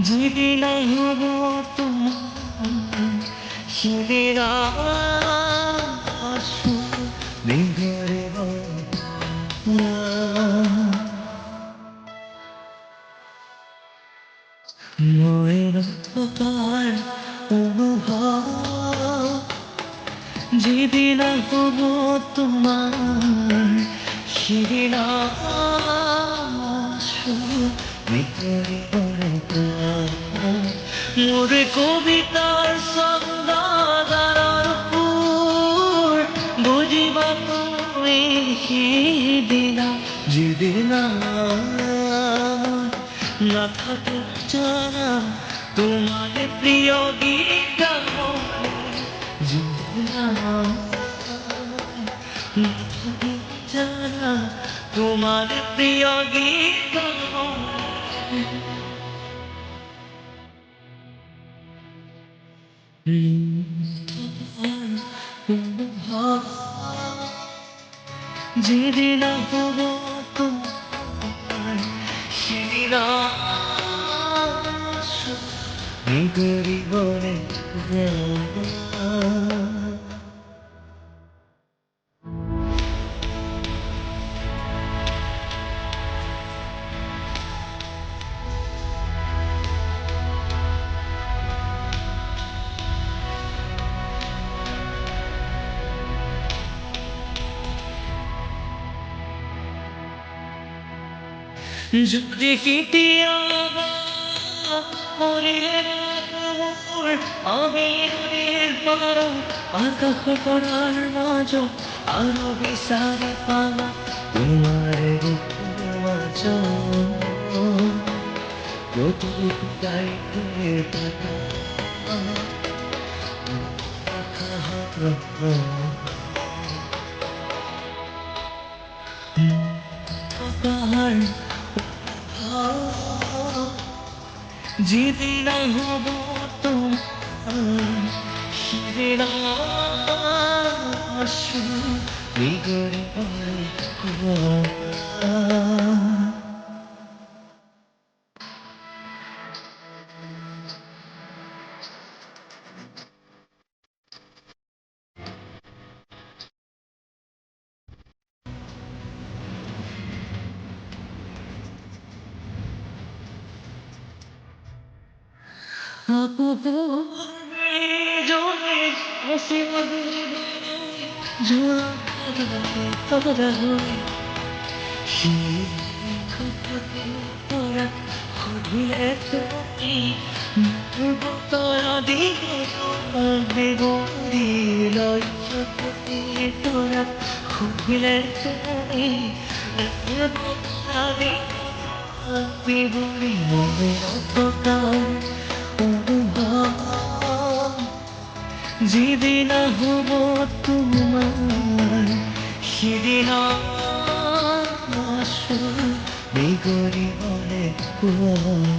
যেদিন হব তোমার সেদিন আসবে ঘরে মনের থাকার অনুভব যেদিন হব তোমার সেদিন আসবে ঘরে মোর কবিতার সন্ধ্যার ফুল বুঝিবা তুমি সেদিন যেদিন না থাকে জানা তোমার প্রিয় গীত জানা তোমার প্রিয় গীত যেদিন হব তোমার সেদিন গরিবনে যদি কিটিয়া আমি আকাশ করার মাঝ আরো বিশাল পাওয়া তোমার মাঝ যতটুকু গাইতে পাতা পাহাড় যেদিন হব তোমার সেদিন আসবে ঘরে যেদিন হব তোমার সেদিন আসবে গরিবনে কুয়া